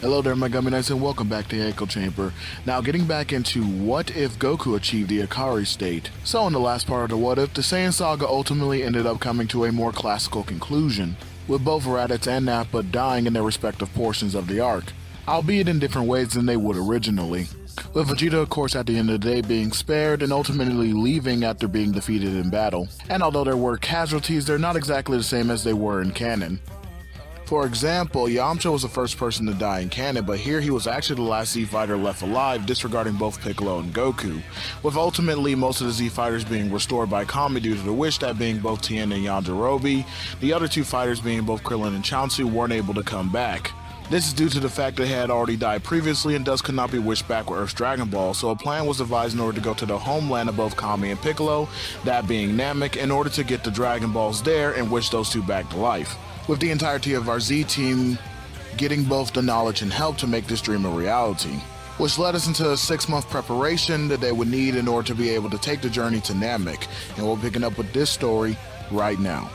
Hello there, my Gummy Knights, and welcome back to Echo Chamber. Now, getting back into what if Goku achieved the Ikari state. So, in the last part of the What If, the Saiyan saga ultimately ended up coming to a more classical conclusion, with both Raditz and Nappa dying in their respective portions of the arc, albeit in different ways than they would originally. With Vegeta, of course, at the end of the day being spared and ultimately leaving after being defeated in battle. And although there were casualties, they're not exactly the same as they were in canon. For example, Yamcha was the first person to die in canon, but here he was actually the last Z-Fighter left alive, disregarding both Piccolo and Goku, with ultimately most of the Z-Fighters being restored by Kami due to the wish, that being both Tien and Yajirobe. The other two fighters, being both Krillin and Chaozu, weren't able to come back. This is due to the fact they had already died previously and thus could not be wished back with Earth's Dragon Ball, so a plan was devised in order to go to the homeland of both Kami and Piccolo, that being Namek, in order to get the Dragon Balls there and wish those two back to life, with the entirety of our Z team getting both the knowledge and help to make this dream a reality, which led us into a 6-month preparation that they would need in order to be able to take the journey to Namek, and we're picking up with this story right now.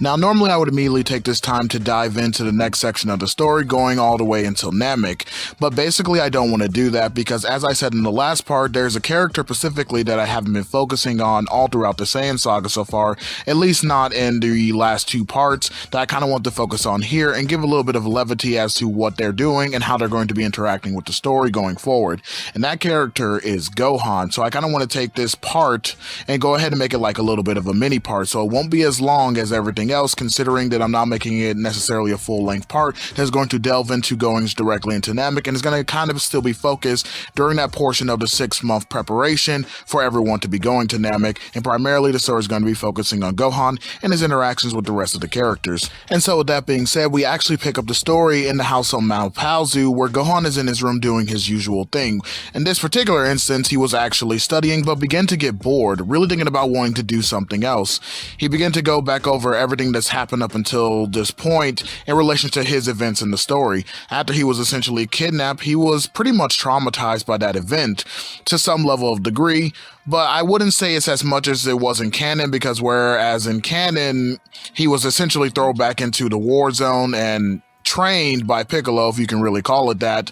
Now, normally I would immediately take this time to dive into the next section of the story, going all the way until Namek, but basically I don't want to do that because, as I said in the last part, there's a character specifically that I haven't been focusing on all throughout the Saiyan saga so far, at least not in the last 2 parts, that I kind of want to focus on here and give a little bit of levity as to what they're doing and how they're going to be interacting with the story going forward, and that character is Gohan. So I kind of want to take this part and go ahead and make it like a little bit of a mini part, so it won't be as long as everything else, considering that I'm not making it necessarily a full-length part that's going to delve into goings directly into Namek, and is going to kind of still be focused during that portion of the 6-month preparation for everyone to be going to Namek, and primarily the story is going to be focusing on Gohan and his interactions with the rest of the characters. And so with that being said, we actually pick up the story in the house on Mount Paozu, where Gohan is in his room doing his usual thing. In this particular instance, he was actually studying, but began to get bored, really thinking about wanting to do something else. He began to go back over everything that's happened up until this point in relation to his events in the story. After he was essentially kidnapped, he was pretty much traumatized by that event to some level of degree, but I wouldn't say it's as much as it was in canon, because whereas in canon he was essentially thrown back into the war zone and trained by Piccolo, if you can really call it that,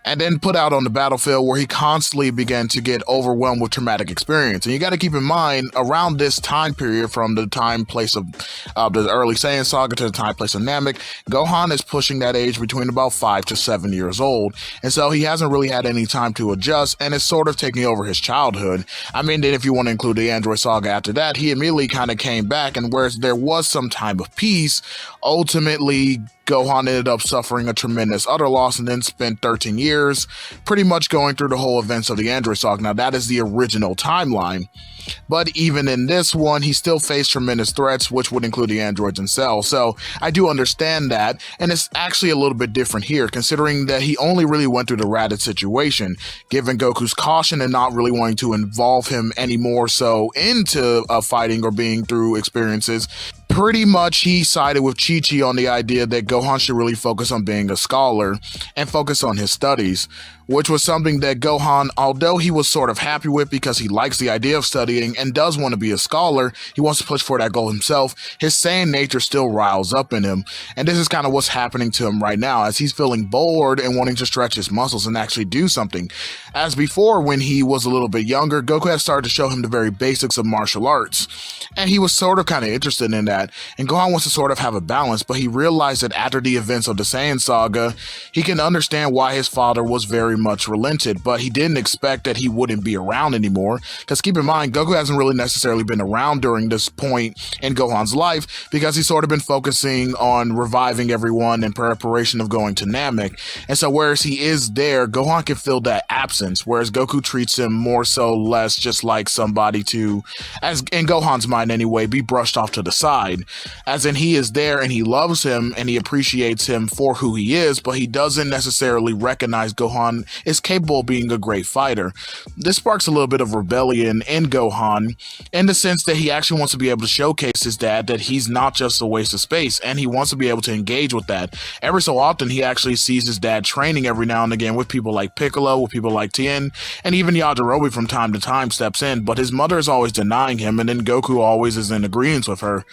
and then put out on the battlefield where he constantly began to get overwhelmed with traumatic experience. And you got to keep in mind, around this time period, from the time place of the early Saiyan saga to the time place of Namek, Gohan is pushing that age between about 5 to 7 years old, and so he hasn't really had any time to adjust, and it's sort of taking over his childhood. I mean, then if you want to include the Android saga after that, he immediately kind of came back, and whereas there was some time of peace, ultimately Gohan ended up suffering a tremendous other loss and then spent 13 years pretty much going through the whole events of the Android saga. Now, that is the original timeline, but even in this one, he still faced tremendous threats, which would include the androids and Cell. So I do understand that, and it's actually a little bit different here, considering that he only really went through the Raditz situation, given Goku's caution and not really wanting to involve him any more so into fighting or being through experiences. Pretty much he sided with Chi-Chi on the idea that Gohan should really focus on being a scholar and focus on his studies, which was something that Gohan, although he was sort of happy with because he likes the idea of studying and does want to be a scholar, he wants to push for that goal himself, his Saiyan nature still riles up in him. And this is kind of what's happening to him right now, as he's feeling bored and wanting to stretch his muscles and actually do something. As before, when he was a little bit younger, Goku had started to show him the very basics of martial arts, and he was sort of kind of interested in that. And Gohan wants to sort of have a balance, but he realized that after the events of the Saiyan saga, he can understand why his father was very much relented, but he didn't expect that he wouldn't be around anymore, because keep in mind, Goku hasn't really necessarily been around during this point in Gohan's life, because he's sort of been focusing on reviving everyone in preparation of going to Namek. And so whereas he is there, Gohan can feel that absence, whereas Goku treats him more so less just like somebody to, as in Gohan's mind anyway, be brushed off to the side. As in, he is there and he loves him and he appreciates him for who he is, but he doesn't necessarily recognize Gohan Gohan is capable of being a great fighter. This sparks a little bit of rebellion in Gohan in the sense that he actually wants to be able to showcase his dad that he's not just a waste of space, and he wants to be able to engage with that. Every so often, he actually sees his dad training every now and again with people like Piccolo, with people like Tien, and even Yajirobe from time to time steps in, but his mother is always denying him, and then Goku always is in agreement with her,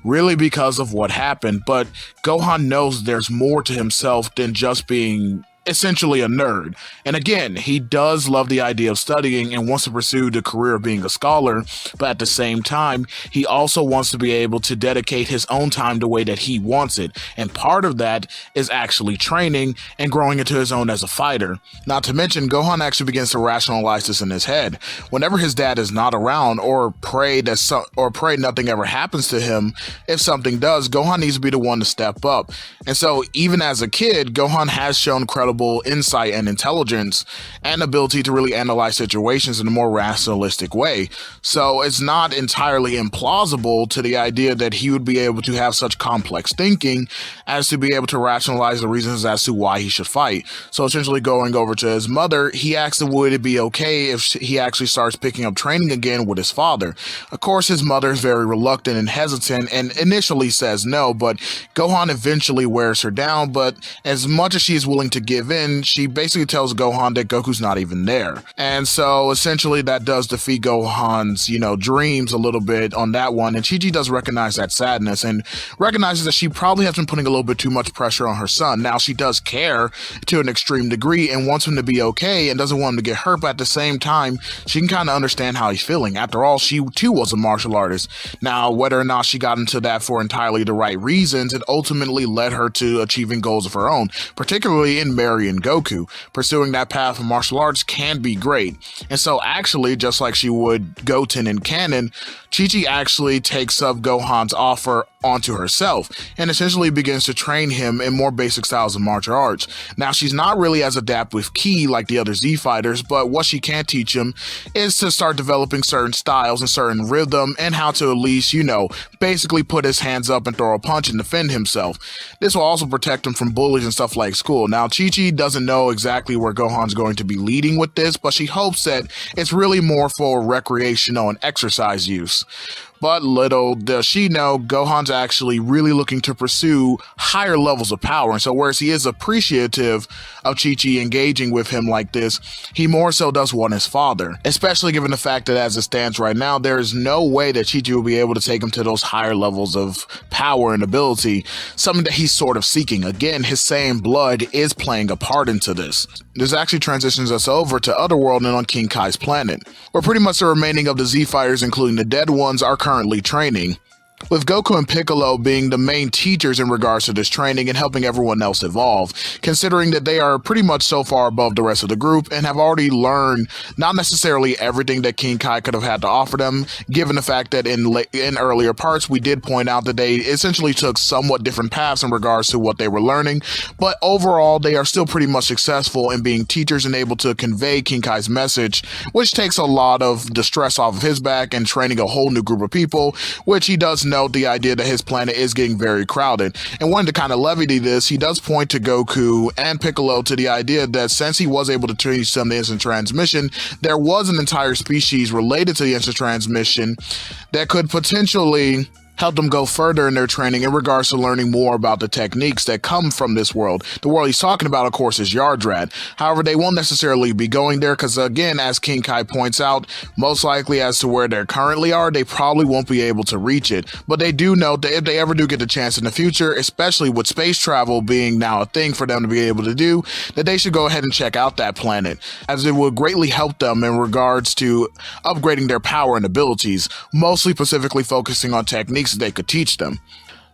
really because of what happened. But Gohan knows there's more to himself than just being essentially a nerd. And again, he does love the idea of studying and wants to pursue the career of being a scholar, but at the same time, he also wants to be able to dedicate his own time the way that he wants it. And part of that is actually training and growing into his own as a fighter. Not to mention, Gohan actually begins to rationalize this in his head. Whenever his dad is not around, or pray nothing ever happens to him, if something does, Gohan needs to be the one to step up. And so even as a kid, Gohan has shown credible insight and intelligence and ability to really analyze situations in a more rationalistic way. So it's not entirely implausible to the idea that he would be able to have such complex thinking as to be able to rationalize the reasons as to why he should fight. So essentially going over to his mother, he asks him would it be okay if he actually starts picking up training again with his father. Of course, his mother is very reluctant and hesitant and initially says no, but Gohan eventually wears her down. But as much as she is willing to give in, she basically tells Gohan that Goku's not even there. And so essentially that does defeat Gohan's, dreams a little bit on that one. And Chi-Chi does recognize that sadness and recognizes that she probably has been putting a little bit too much pressure on her son. Now, she does care to an extreme degree and wants him to be okay and doesn't want him to get hurt, but at the same time, she can kind of understand how he's feeling. After all, she too was a martial artist. Now, whether or not she got into that for entirely the right reasons, it ultimately led her to achieving goals of her own, particularly in marrying Goku. Pursuing that path of martial arts can be great. And so actually, just like she would Goten in canon, Chi-Chi actually takes up Gohan's offer onto herself and essentially begins to train him in more basic styles of martial arts. Now, she's not really as adept with ki like the other Z fighters, but what she can teach him is to start developing certain styles and certain rhythm and how to at least, basically put his hands up and throw a punch and defend himself. This will also protect him from bullies and stuff like school. Now, Chi-Chi doesn't know exactly where Gohan's going to be leading with this, but she hopes that it's really more for recreational and exercise use. But little does she know, Gohan's actually really looking to pursue higher levels of power. And so whereas he is appreciative of Chi-Chi engaging with him like this, he more so does want his father, especially given the fact that as it stands right now, there is no way that Chi-Chi will be able to take him to those higher levels of power and ability, something that he's sort of seeking. Again, his same blood is playing a part into this. This actually transitions us over to Otherworld and on King Kai's planet, where pretty much the remaining of the Z fighters, including the dead ones, are currently training, with Goku and Piccolo being the main teachers in regards to this training and helping everyone else evolve, considering that they are pretty much so far above the rest of the group and have already learned not necessarily everything that King Kai could have had to offer them, given the fact that in earlier parts we did point out that they essentially took somewhat different paths in regards to what they were learning, but overall they are still pretty much successful in being teachers and able to convey King Kai's message, which takes a lot of the stress off of his back and training a whole new group of people, which he does note the idea that his planet is getting very crowded. And wanting to kind of levity this, he does point to Goku and Piccolo to the idea that since he was able to teach them the instant transmission, there was an entire species related to the instant transmission that could potentially help them go further in their training in regards to learning more about the techniques that come from this world. The world he's talking about, of course, is Yardrat. However, they won't necessarily be going there because, again, as King Kai points out, most likely as to where they currently are, they probably won't be able to reach it. But they do note that if they ever do get the chance in the future, especially with space travel being now a thing for them to be able to do, that they should go ahead and check out that planet, as it would greatly help them in regards to upgrading their power and abilities, mostly specifically focusing on techniques they could teach them.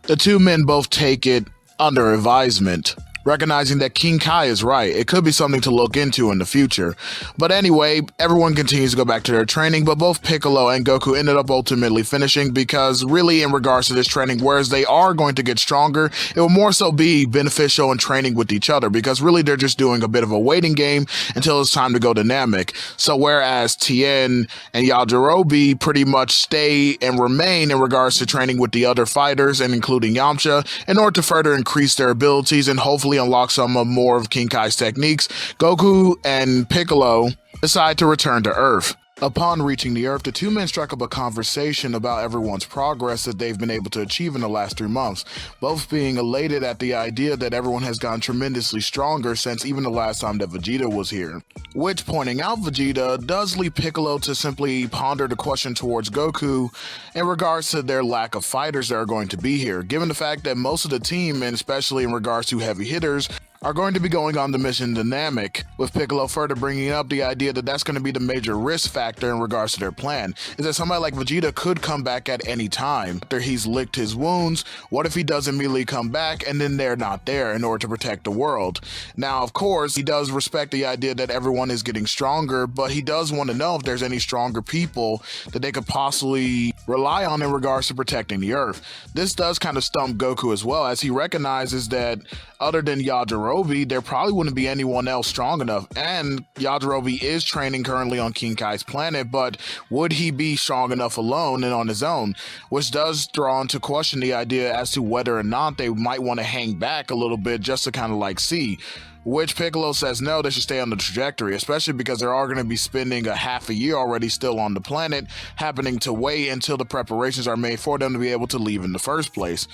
The two men both take it under advisement, recognizing that King Kai is right. It could be something to look into in the future. But anyway, everyone continues to go back to their training, but both Piccolo and Goku ended up ultimately finishing because really in regards to this training, whereas they are going to get stronger, it will more so be beneficial in training with each other because really they're just doing a bit of a waiting game until it's time to go to Namek. So whereas Tien and Yajirobe pretty much stay and remain in regards to training with the other fighters and including Yamcha in order to further increase their abilities and hopefully finally unlock some of more of King Kai's techniques, Goku and Piccolo decide to return to Earth. Upon reaching the Earth, the two men struck up a conversation about everyone's progress that they've been able to achieve in the last 3 months, both being elated at the idea that everyone has gotten tremendously stronger since even the last time that Vegeta was here. Which, pointing out Vegeta, does lead Piccolo to simply ponder the question towards Goku in regards to their lack of fighters that are going to be here, given the fact that most of the team, and especially in regards to heavy hitters, are going to be going on the mission Dynamic, with Piccolo further bringing up the idea that that's going to be the major risk factor in regards to their plan, is that somebody like Vegeta could come back at any time. After he's licked his wounds, what if he does immediately come back and then they're not there in order to protect the world? Now, of course, he does respect the idea that everyone is getting stronger, but he does want to know if there's any stronger people that they could possibly rely on in regards to protecting the Earth. This does kind of stump Goku as well, as he recognizes that other than Yajirobe, there probably wouldn't be anyone else strong enough. And Yajirobe is training currently on King Kai's planet, but would he be strong enough alone and on his own? Which does draw into question the idea as to whether or not they might want to hang back a little bit just to kind of like see. Which Piccolo says no, they should stay on the trajectory, especially because they are going to be spending a half a year already still on the planet, happening to wait until the preparations are made for them to be able to leave in the first place.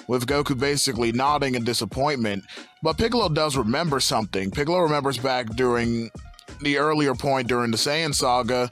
With Goku basically nodding in disappointment, but Piccolo does remember something. Piccolo remembers back during the earlier point during the Saiyan saga,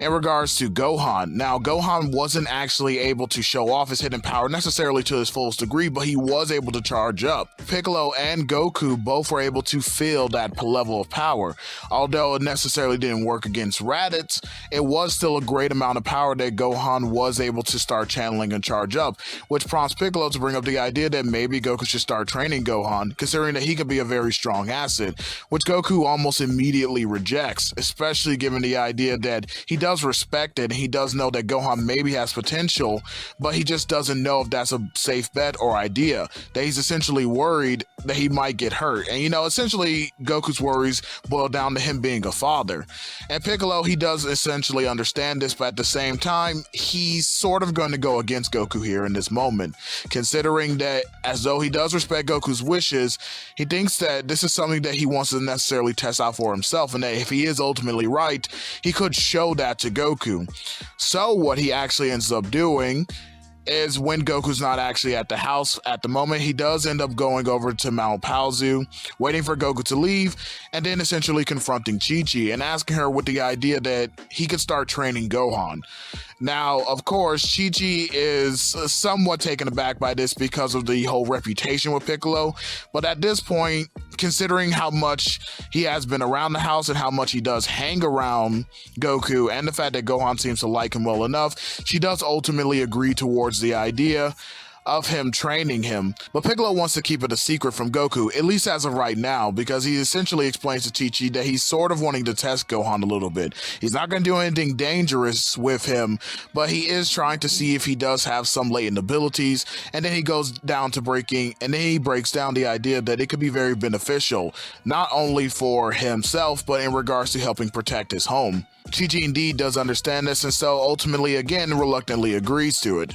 in regards to Gohan. Now, Gohan wasn't actually able to show off his hidden power necessarily to his fullest degree, but he was able to charge up. Piccolo and Goku both were able to feel that level of power. Although it necessarily didn't work against Raditz, it was still a great amount of power that Gohan was able to start channeling and charge up, which prompts Piccolo to bring up the idea that maybe Goku should start training Gohan, considering that he could be a very strong asset, which Goku almost immediately rejects, especially given the idea that he does respect it and he does know that Gohan maybe has potential, but he just doesn't know if that's a safe bet or idea, that he's essentially worried that he might get hurt. And essentially Goku's worries boil down to him being a father. And Piccolo, he does essentially understand this, but at the same time, he's sort of going to go against Goku here in this moment, considering that as though he does respect Goku's wishes, he thinks that this is something that he wants to necessarily test out for himself, and that if he is ultimately right, he could show that to Goku. So what he actually ends up doing is, when Goku's not actually at the house at the moment, he does end up going over to Mount Paozu, waiting for Goku to leave, and then essentially confronting Chi-Chi and asking her with the idea that he could start training Gohan. Now, of course, Chi-Chi is somewhat taken aback by this because of the whole reputation with Piccolo, but at this point, considering how much he has been around the house and how much he does hang around Goku, and the fact that Gohan seems to like him well enough, she does ultimately agree towards the idea of him training him. But Piccolo wants to keep it a secret from Goku, at least as of right now, because he essentially explains to Chi-Chi that he's sort of wanting to test Gohan a little bit. He's not going to do anything dangerous with him, but he is trying to see if he does have some latent abilities, and then he goes down to he breaks down the idea that it could be very beneficial, not only for himself, but in regards to helping protect his home. Chi-Chi indeed does understand this, and so ultimately again reluctantly agrees to it.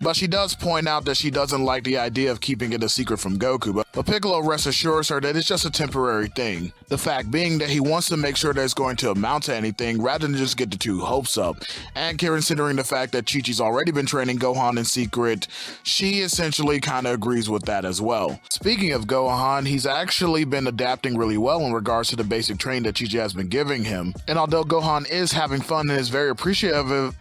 But she does point out that she doesn't like the idea of keeping it a secret from Goku, but Piccolo reassures her that it's just a temporary thing. The fact being that he wants to make sure that it's going to amount to anything rather than just get the two hopes up. And considering the fact that Chi-Chi's already been training Gohan in secret, she essentially kind of agrees with that as well. Speaking of Gohan, he's actually been adapting really well in regards to the basic training that Chi-Chi has been giving him. And although Gohan is having fun and is very appreciative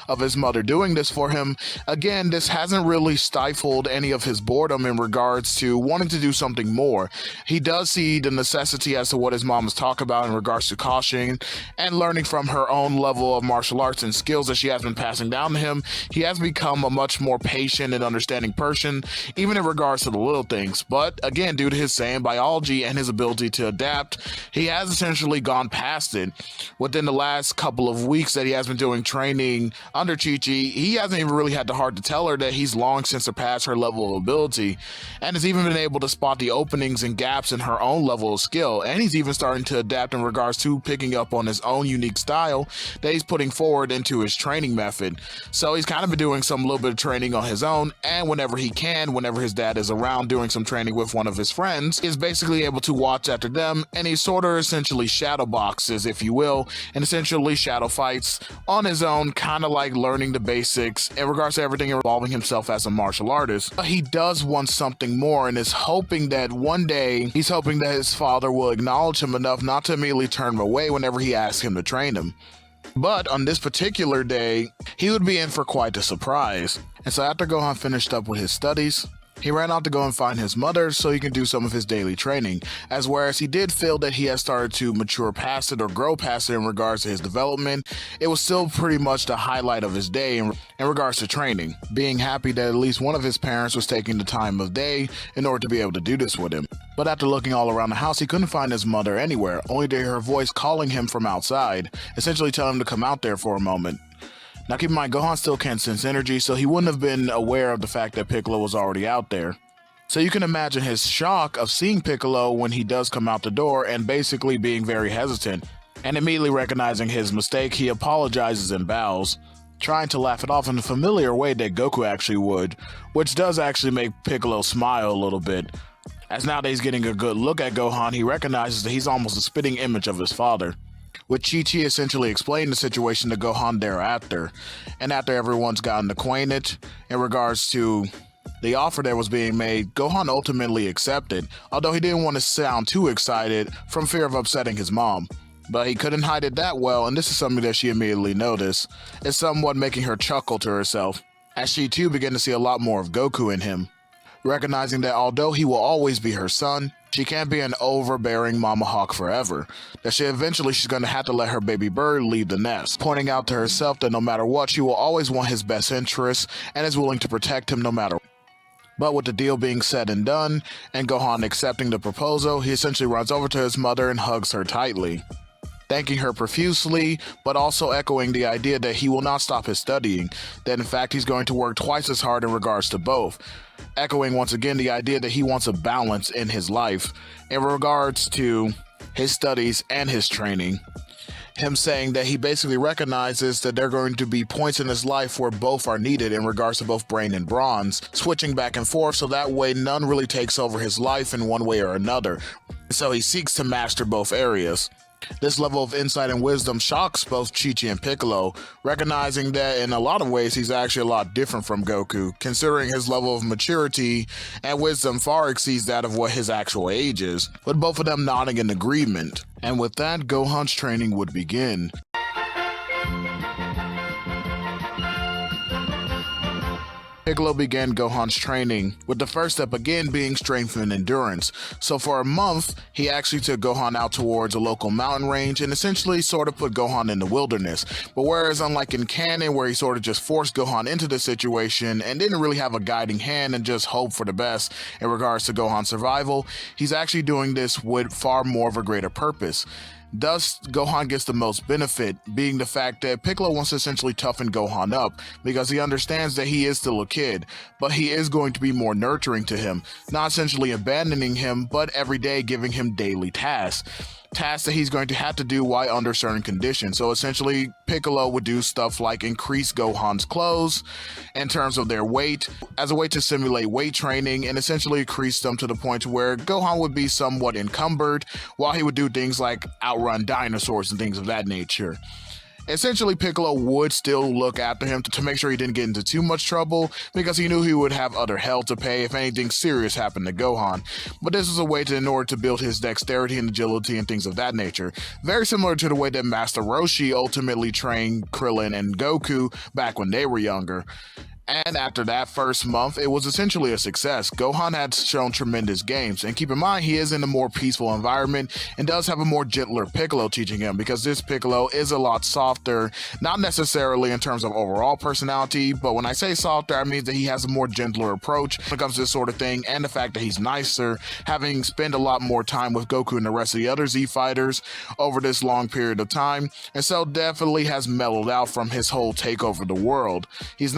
of his mother doing this for him, again, this hasn't really stifled any of his boredom in regards to wanting to do something more. He does see the necessity as to what his mom has talked about in regards to caution and learning from her own level of martial arts and skills that she has been passing down to him. He has become a much more patient and understanding person, even in regards to the little things. But again, due to his Saiyan biology and his ability to adapt, he has essentially gone past it. Within the last couple of weeks that he has been doing training under Chi-Chi, he hasn't even really had the heart to tell her that he's long since surpassed her level of ability, and has even been able to spot the openings and gaps in her own level of skill, and he's even starting to adapt in regards to picking up on his own unique style that he's putting forward into his training method. So he's kind of been doing some little bit of training on his own, and whenever he can, whenever his dad is around doing some training with one of his friends, is basically able to watch after them, and he sort of essentially shadow boxes, if you will, and essentially shadow fights on his own, kind of like learning the basics in regards to everything involving himself as a martial artist. But he does want something more, and is hoping that one day, he's hoping that his father will acknowledge him enough not to immediately turn him away whenever he asks him to train him. But on this particular day, he would be in for quite a surprise. And so after Gohan finished up with his studies, he ran out to go and find his mother so he can do some of his daily training, as whereas he did feel that he had started to mature past it or grow past it in regards to his development, it was still pretty much the highlight of his day in regards to training, being happy that at least one of his parents was taking the time of day in order to be able to do this with him. But after looking all around the house, he couldn't find his mother anywhere, only to hear her voice calling him from outside, essentially telling him to come out there for a moment. Now keep in mind, Gohan still can't sense energy, so he wouldn't have been aware of the fact that Piccolo was already out there. So you can imagine his shock of seeing Piccolo when he does come out the door and basically being very hesitant. And immediately recognizing his mistake, he apologizes and bows, trying to laugh it off in a familiar way that Goku actually would, which does actually make Piccolo smile a little bit. As now that he's getting a good look at Gohan, he recognizes that he's almost a spitting image of his father, with Chi-Chi essentially explaining the situation to Gohan thereafter. And after everyone's gotten acquainted in regards to the offer that was being made, Gohan ultimately accepted, although he didn't want to sound too excited from fear of upsetting his mom. But he couldn't hide it that well, and this is something that she immediately noticed. It's somewhat making her chuckle to herself, as she too began to see a lot more of Goku in him, recognizing that although he will always be her son, she can't be an overbearing mama hawk forever, that she's going to have to let her baby bird leave the nest, pointing out to herself that no matter what, she will always want his best interests and is willing to protect him no matter what. But with the deal being said and done, and Gohan accepting the proposal, he essentially runs over to his mother and hugs her tightly, thanking her profusely, but also echoing the idea that he will not stop his studying, that in fact he's going to work twice as hard in regards to both, echoing once again the idea that he wants a balance in his life in regards to his studies and his training. Him saying that he basically recognizes that there are going to be points in his life where both are needed in regards to both brain and bronze, switching back and forth so that way none really takes over his life in one way or another. So he seeks to master both areas. This level of insight and wisdom shocks both Chi-Chi and Piccolo, recognizing that in a lot of ways he's actually a lot different from Goku, considering his level of maturity and wisdom far exceeds that of what his actual age is, with both of them nodding in agreement. And with that, Gohan's training would begin. Piccolo began Gohan's training, with the first step again being strength and endurance. So for a month, he actually took Gohan out towards a local mountain range and essentially sort of put Gohan in the wilderness. But whereas unlike in canon, where he sort of just forced Gohan into the situation and didn't really have a guiding hand and just hope for the best in regards to Gohan's survival, he's actually doing this with far more of a greater purpose. Thus, Gohan gets the most benefit, being the fact that Piccolo wants to essentially toughen Gohan up, because he understands that he is still a kid, but he is going to be more nurturing to him, not essentially abandoning him, but every day giving him daily tasks that he's going to have to do while under certain conditions. So essentially, Piccolo would do stuff like increase Gohan's clothes in terms of their weight as a way to simulate weight training and essentially increase them to the point where Gohan would be somewhat encumbered while he would do things like outrun dinosaurs and things of that nature. Essentially, Piccolo would still look after him to make sure he didn't get into too much trouble, because he knew he would have other hell to pay if anything serious happened to Gohan. But this was a way in order to build his dexterity and agility and things of that nature. Very similar to the way that Master Roshi ultimately trained Krillin and Goku back when they were younger. And after that first month, it was essentially a success. Gohan had shown tremendous gains, and keep in mind, he is in a more peaceful environment and does have a more gentler Piccolo teaching him, because this Piccolo is a lot softer, not necessarily in terms of overall personality, but when I say softer, I mean that he has a more gentler approach when it comes to this sort of thing, and the fact that he's nicer, having spent a lot more time with Goku and the rest of the other Z fighters over this long period of time, and so definitely has mellowed out from his whole take over the world. He's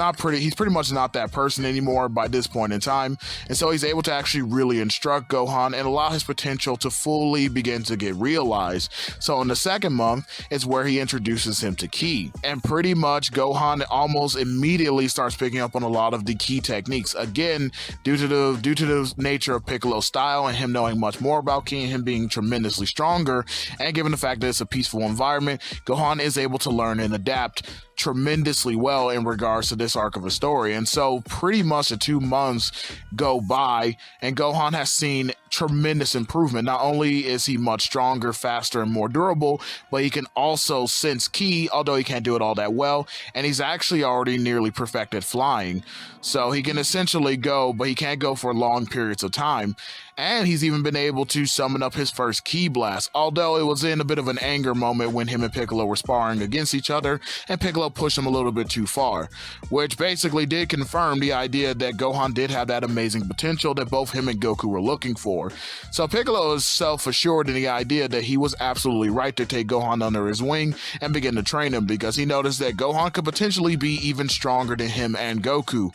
pretty much not that person anymore by this point in time, and so he's able to actually really instruct Gohan and allow his potential to fully begin to get realized. So in the second month is where he introduces him to Ki, and pretty much Gohan almost immediately starts picking up on a lot of the Ki techniques, again due to the nature of Piccolo's style and him knowing much more about Ki and him being tremendously stronger, and given the fact that it's a peaceful environment, Gohan is able to learn and adapt tremendously well in regards to this arc of a story. And so pretty much the 2 months go by and Gohan has seen tremendous improvement. Not only is he much stronger, faster, and more durable, but he can also sense Ki, although he can't do it all that well, and he's actually already nearly perfected flying. So he can essentially go, but he can't go for long periods of time. And he's even been able to summon up his first Ki blast, although it was in a bit of an anger moment when him and Piccolo were sparring against each other, and Piccolo pushed him a little bit too far, which basically did confirm the idea that Gohan did have that amazing potential that both him and Goku were looking for. So Piccolo is self-assured in the idea that he was absolutely right to take Gohan under his wing and begin to train him, because he noticed that Gohan could potentially be even stronger than him and Goku.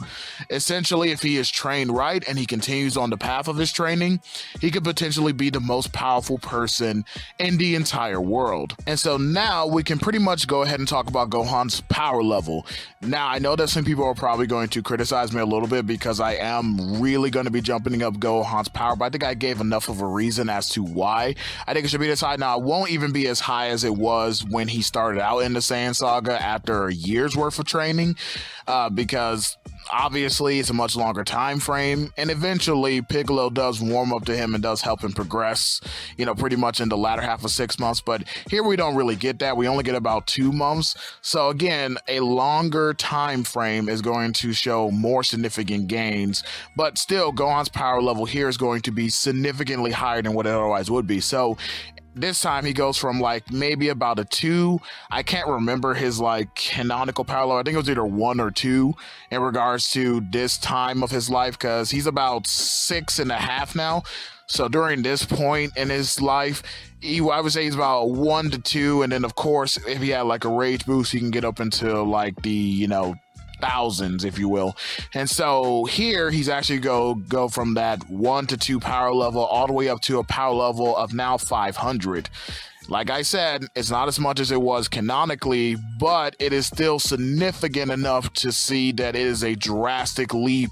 Essentially, if he is trained right and he continues on the path of his training, he could potentially be the most powerful person in the entire world. And so now we can pretty much go ahead and talk about Gohan's power level. Now, I know that some people are probably going to criticize me a little bit because I am really going to be jumping up Gohan's power, but I think I gave enough of a reason as to why I think it should be this high. Now, it won't even be as high as it was when he started out in the Saiyan Saga after a year's worth of training, because obviously it's a much longer time frame, and eventually Piccolo does warm up to him and does help him progress, pretty much in the latter half of 6 months. But here we don't really get that. We only get about 2 months. So again, a longer time frame is going to show more significant gains, but still Gohan's power level here is going to be significantly higher than what it otherwise would be. So this time he goes from maybe about a 2. I can't remember his canonical power level. I think it was either 1 or 2 in regards to this time of his life, because he's about 6.5 now. So during this point in his life, I would say he's about 1 to 2. And then of course, if he had a rage boost, he can get up into the, thousands, if you will. And so here he's actually go from that 1 to 2 power level all the way up to a power level of now 500. Like I said, it's not as much as it was canonically, but it is still significant enough to see that it is a drastic leap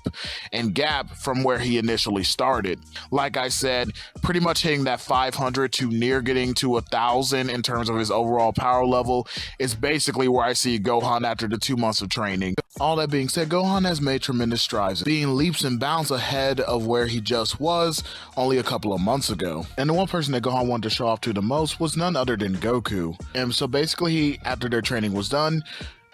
and gap from where he initially started. Like I said, pretty much hitting that 500 to near getting to 1,000 in terms of his overall power level is basically where I see Gohan after the 2 months of training. All that being said, Gohan has made tremendous strides, being leaps and bounds ahead of where he just was only a couple of months ago. And the one person that Gohan wanted to show off to the most was none other than Goku. And so basically, after their training was done,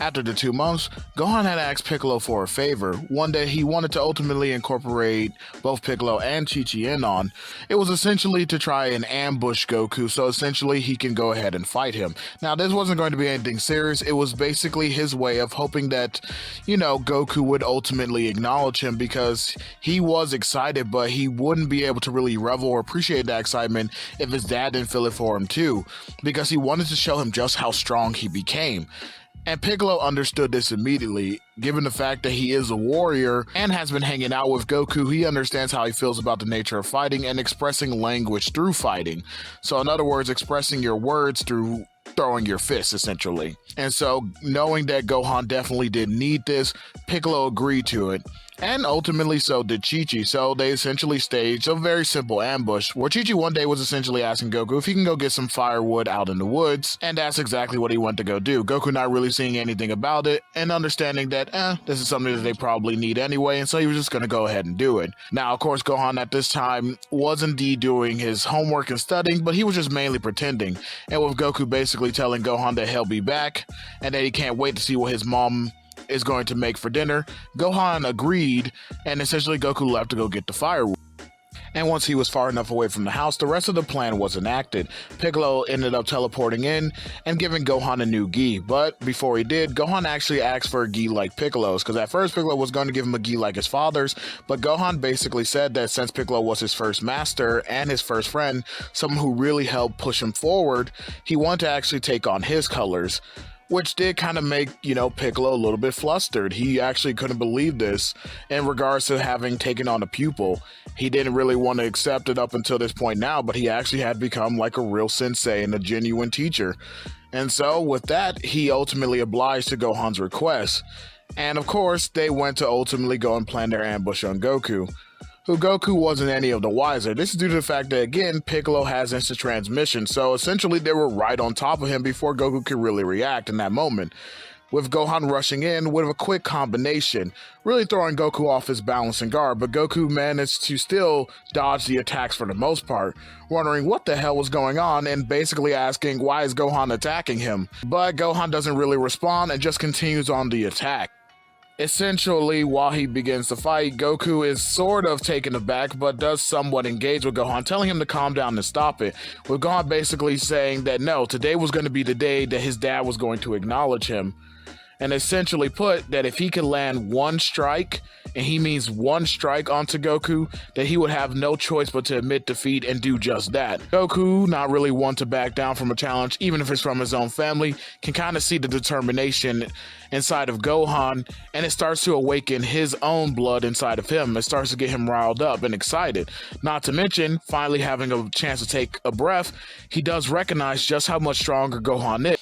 after the 2 months, Gohan had asked Piccolo for a favor, one that he wanted to ultimately incorporate both Piccolo and Chi-Chi in on. It was essentially to try and ambush Goku, so essentially he can go ahead and fight him. Now, this wasn't going to be anything serious. It was basically his way of hoping that, Goku would ultimately acknowledge him, because he was excited, but he wouldn't be able to really revel or appreciate that excitement if his dad didn't feel it for him too, because he wanted to show him just how strong he became. And Piccolo understood this immediately. Given the fact that he is a warrior and has been hanging out with Goku, he understands how he feels about the nature of fighting and expressing language through fighting. So in other words, expressing your words through throwing your fists, essentially. And so, knowing that Gohan definitely did need this, Piccolo agreed to it. And ultimately so did Chi-Chi, so they essentially staged a very simple ambush, where Chi-Chi one day was essentially asking Goku if he can go get some firewood out in the woods, and that's exactly what he went to go do. Goku not really seeing anything about it, and understanding that, this is something that they probably need anyway, and so he was just gonna go ahead and do it. Now, of course, Gohan at this time was indeed doing his homework and studying, but he was just mainly pretending, and with Goku basically telling Gohan that he'll be back, and that he can't wait to see what his mom is going to make for dinner. Gohan agreed, and essentially Goku left to go get the firewood. And once he was far enough away from the house, the rest of the plan was enacted. Piccolo ended up teleporting in and giving Gohan a new gi, but before he did, Gohan actually asked for a gi like Piccolo's, because at first Piccolo was going to give him a gi like his father's, but Gohan basically said that since Piccolo was his first master and his first friend, someone who really helped push him forward, he wanted to actually take on his colors. Which did kind of make, Piccolo a little bit flustered. He actually couldn't believe this in regards to having taken on a pupil. He didn't really want to accept it up until this point now, but he actually had become like a real sensei and a genuine teacher. And so with that, he ultimately obliged to Gohan's request. And of course, they went to ultimately go and plan their ambush on Goku, who Goku wasn't any of the wiser. This is due to the fact that, again, Piccolo has instant transmission, so essentially they were right on top of him before Goku could really react in that moment, with Gohan rushing in with a quick combination, really throwing Goku off his balance and guard, but Goku managed to still dodge the attacks for the most part, wondering what the hell was going on and basically asking why is Gohan attacking him. But Gohan doesn't really respond and just continues on the attack. Essentially, while he begins to fight, Goku is sort of taken aback, but does somewhat engage with Gohan, telling him to calm down and stop it, with Gohan basically saying that no, today was going to be the day that his dad was going to acknowledge him. And essentially put that if he could land one strike, and he means one strike onto Goku, that he would have no choice but to admit defeat and do just that. Goku, not really one to back down from a challenge, even if it's from his own family, can kind of see the determination inside of Gohan, and it starts to awaken his own blood inside of him. It starts to get him riled up and excited. Not to mention, finally having a chance to take a breath, he does recognize just how much stronger Gohan is.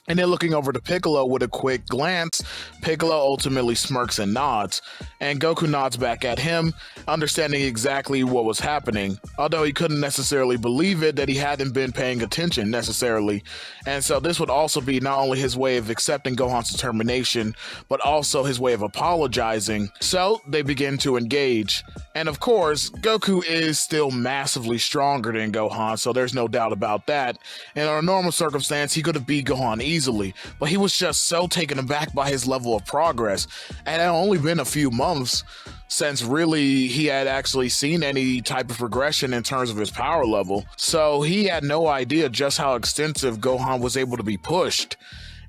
And then looking over to Piccolo with a quick glance, Piccolo ultimately smirks and nods, and Goku nods back at him, understanding exactly what was happening, although he couldn't necessarily believe it that he hadn't been paying attention necessarily. And so this would also be not only his way of accepting Gohan's determination, but also his way of apologizing. So they begin to engage. And of course, Goku is still massively stronger than Gohan, so there's no doubt about that. And under a normal circumstance, he could have beat Gohan easily, but he was just so taken aback by his level of progress, and it had only been a few months since really he had actually seen any type of progression in terms of his power level, so he had no idea just how extensive Gohan was able to be pushed.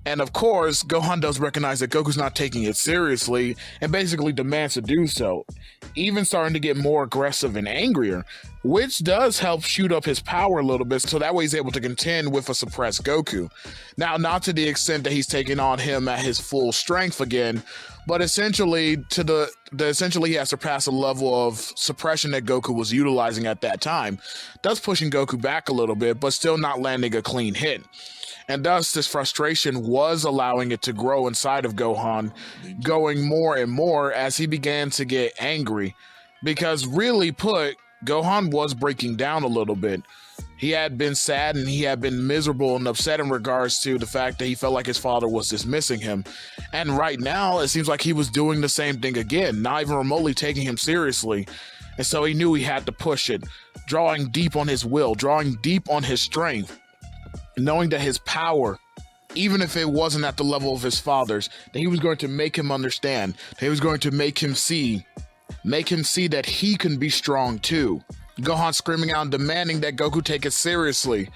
And of course, Gohan does recognize that Goku's not taking it seriously and basically demands to do so, even starting to get more aggressive and angrier, which does help shoot up his power a little bit, so that way he's able to contend with a suppressed Goku. Now, not to the extent that he's taking on him at his full strength again, but essentially essentially he has surpassed the level of suppression that Goku was utilizing at that time, thus pushing Goku back a little bit, but still not landing a clean hit. And thus, this frustration was allowing it to grow inside of Gohan, going more and more as he began to get angry. Because really put, Gohan was breaking down a little bit. He had been sad and he had been miserable and upset in regards to the fact that he felt like his father was dismissing him. And right now, it seems like he was doing the same thing again, not even remotely taking him seriously. And so he knew he had to push it, drawing deep on his will, drawing deep on his strength, knowing that his power, even if it wasn't at the level of his father's, that he was going to make him understand, that he was going to make him see that he can be strong too. Gohan screaming out and demanding that Goku take it seriously.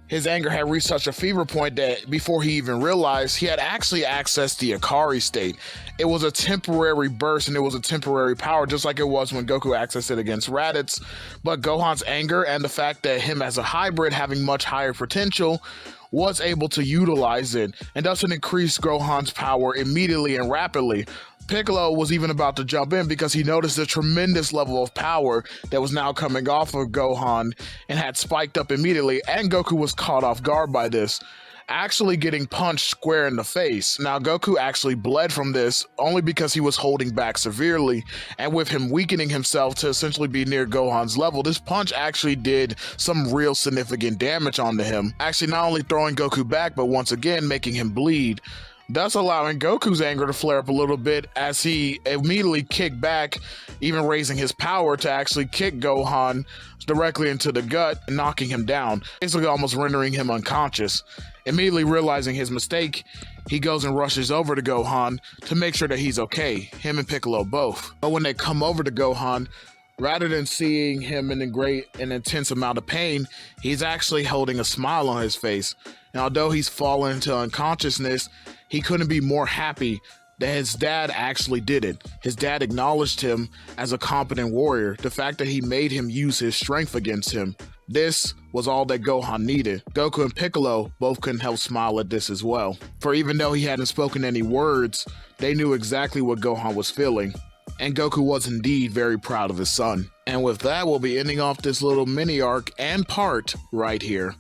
His anger had reached such a fever point that before he even realized, he had actually accessed the Ikari state. It was a temporary burst and it was a temporary power, just like it was when Goku accessed it against Raditz. But Gohan's anger and the fact that him as a hybrid having much higher potential was able to utilize it, and thus it increased Gohan's power immediately and rapidly. Piccolo was even about to jump in because he noticed the tremendous level of power that was now coming off of Gohan and had spiked up immediately, and Goku was caught off guard by this, actually getting punched square in the face. Now, Goku actually bled from this only because he was holding back severely, and with him weakening himself to essentially be near Gohan's level, this punch actually did some real significant damage onto him, actually not only throwing Goku back, but once again making him bleed, thus allowing Goku's anger to flare up a little bit as he immediately kicked back, even raising his power to actually kick Gohan directly into the gut, knocking him down, basically almost rendering him unconscious. Immediately realizing his mistake, He goes and rushes over to Gohan to make sure that he's okay, him and Piccolo both. But when they come over to Gohan, rather than seeing him in a great and intense amount of pain, he's actually holding a smile on his face. And although he's fallen into unconsciousness, he couldn't be more happy that his dad actually did it. His dad acknowledged him as a competent warrior, the fact that he made him use his strength against him. This was all that Gohan needed. Goku and Piccolo both couldn't help smile at this as well. For even though he hadn't spoken any words, they knew exactly what Gohan was feeling. And Goku was indeed very proud of his son. And with that, we'll be ending off this little mini arc and part right here.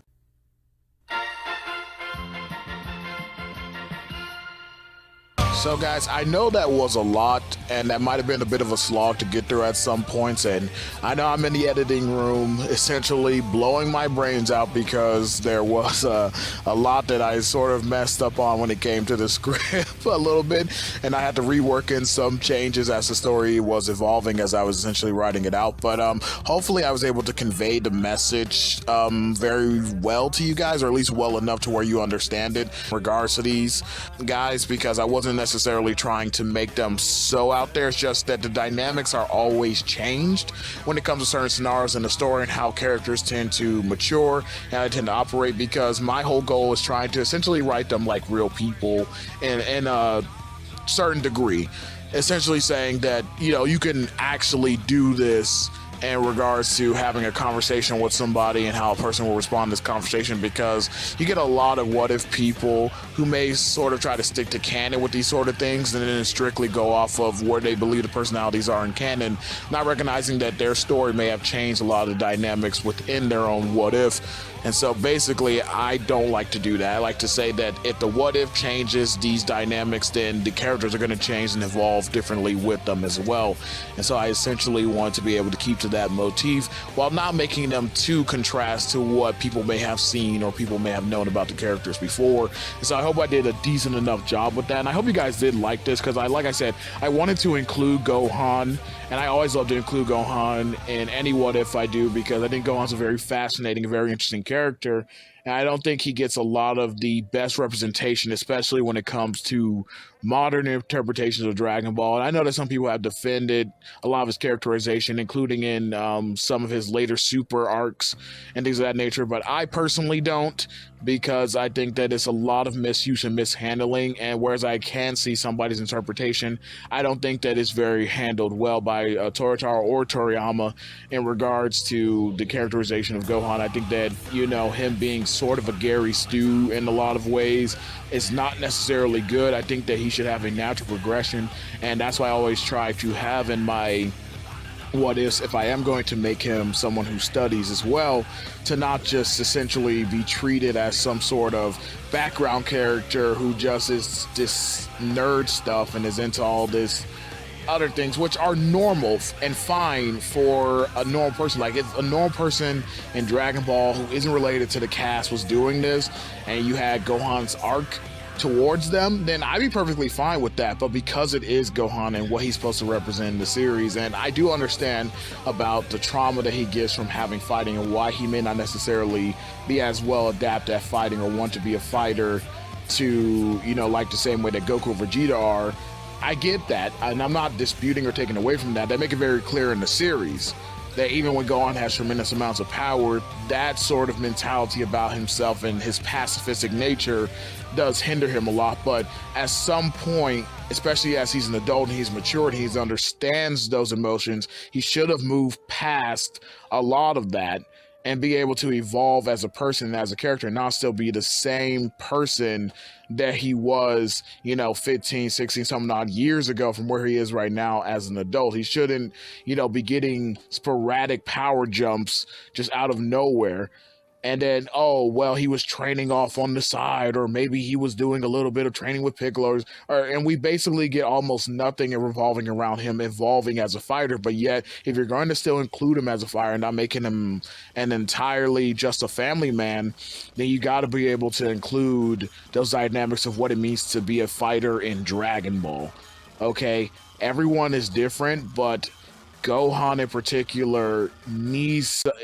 So guys, I know that was a lot, and that might have been a bit of a slog to get through at some points, and I know I'm in the editing room essentially blowing my brains out because there was a lot that I sort of messed up on when it came to the script a little bit, and I had to rework in some changes as the story was evolving as I was essentially writing it out. But hopefully I was able to convey the message very well to you guys, or at least well enough to where you understand it in regards to these guys, because I wasn't necessarily trying to make them so out there. It's just that the dynamics are always changed when it comes to certain scenarios in the story and how characters tend to mature and how they tend to operate, because my whole goal is trying to essentially write them like real people in a certain degree, essentially saying that, you know, you can actually do this in regards to having a conversation with somebody and how a person will respond to this conversation, because you get a lot of what if people who may sort of try to stick to canon with these sort of things and then strictly go off of where they believe the personalities are in canon, not recognizing that their story may have changed a lot of the dynamics within their own what if. And so basically, I don't like to do that. I like to say that if the what if changes these dynamics, then the characters are going to change and evolve differently with them as well. And so I essentially want to be able to keep to that motif while not making them too contrast to what people may have seen or people may have known about the characters before. And so I hope I did a decent enough job with that. And I hope you guys did like this, because like I said, I wanted to include Gohan, and I always love to include Gohan in any what if I do, because I think Gohan's a very fascinating, very interesting character, and I don't think he gets a lot of the best representation, especially when it comes to modern interpretations of Dragon Ball. And I know that some people have defended a lot of his characterization, including in some of his later super arcs and things of that nature, but I personally don't, because I think that it's a lot of misuse and mishandling, and whereas I can see somebody's interpretation, I don't think that it's very handled well by Toritaro or Toriyama in regards to the characterization of Gohan. I think that, you know, him being sort of a Gary Stu in a lot of ways is not necessarily good. I think that he should have a natural progression, and that's why I always try to have in my what if I am going to make him someone who studies as well, to not just essentially be treated as some sort of background character who just is this nerd stuff and is into all this other things, which are normal and fine for a normal person. Like, if a normal person in Dragon Ball who isn't related to the cast was doing this, and you had Gohan's arc towards them, then I'd be perfectly fine with that. But because it is Gohan and what he's supposed to represent in the series, and I do understand about the trauma that he gets from having fighting and why he may not necessarily be as well adapted at fighting or want to be a fighter to, you know, like the same way that Goku or Vegeta are. I get that, and I'm not disputing or taking away from that. They make it very clear in the series that even when Gohan has tremendous amounts of power, that sort of mentality about himself and his pacifistic nature does hinder him a lot. But at some point, especially as he's an adult and he's matured and he understands those emotions, he should have moved past a lot of that and be able to evolve as a person and as a character, and not still be the same person that he was, you know, 15, 16, some odd years ago from where he is right now as an adult. He shouldn't, you know, be getting sporadic power jumps just out of nowhere. And then, oh, well, he was training off on the side, or maybe he was doing a little bit of training with Piccolo, and we basically get almost nothing revolving around him evolving as a fighter. But yet, if you're going to still include him as a fighter and not making him an entirely just a family man, then you got to be able to include those dynamics of what it means to be a fighter in Dragon Ball. Okay, everyone is different, but Gohan in particular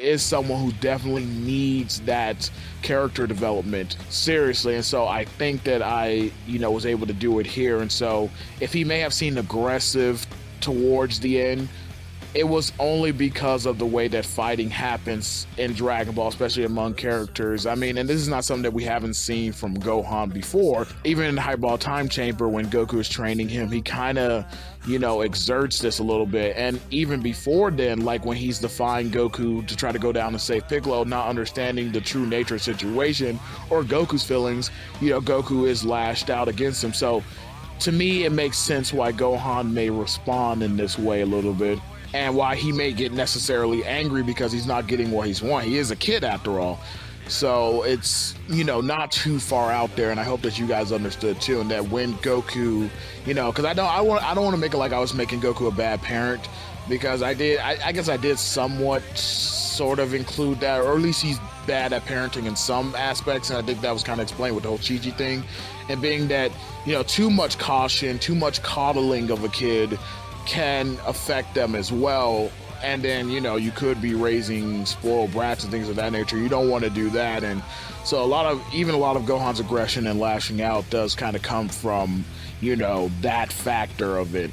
is someone who definitely needs that character development seriously, and so I think that I was able to do it here. And so if he may have seemed aggressive towards the end, it was only because of the way that fighting happens in Dragon Ball, especially among characters. I mean, and this is not something that we haven't seen from Gohan before. Even in Highball Time Chamber, when Goku is training him, he kind of, exerts this a little bit. And even before then, like when he's defying Goku to try to go down and save Piccolo, not understanding the true nature of the situation or Goku's feelings, Goku is lashed out against him. So to me, it makes sense why Gohan may respond in this way a little bit, and why he may get necessarily angry because he's not getting what he's wanting. He is a kid after all. So it's, not too far out there, and I hope that you guys understood too, and that when Goku, because I don't want to make it like I was making Goku a bad parent, because I guess I did somewhat sort of include that, or at least he's bad at parenting in some aspects, and I think that was kind of explained with the whole Chi-Chi thing, and being that, too much caution, too much coddling of a kid can affect them as well. And then you could be raising spoiled brats and things of that nature. You don't want to do that. And so a lot of Gohan's aggression and lashing out does kind of come from that factor of it.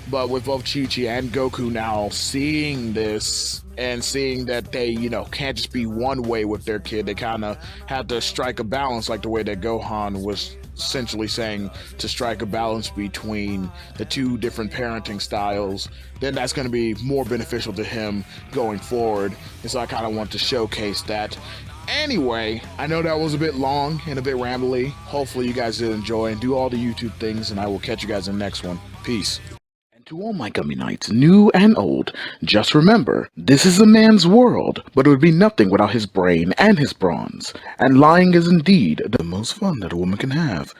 But with both Chi-Chi and Goku now seeing this and seeing that they can't just be one way with their kid, they kind of have to strike a balance, like the way that Gohan was essentially saying to strike a balance between the two different parenting styles, then that's going to be more beneficial to him going forward. And so I kind of want to showcase that. Anyway, I know that was a bit long and a bit rambly. Hopefully you guys did enjoy and do all the YouTube things, and I will catch you guys in the next one. Peace. And to all my Gummy Knights, new and old, just remember, this is a man's world, but it would be nothing without his brain and his bronze. And lying is indeed the most fun that a woman can have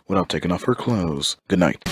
without taking off her clothes. Good night.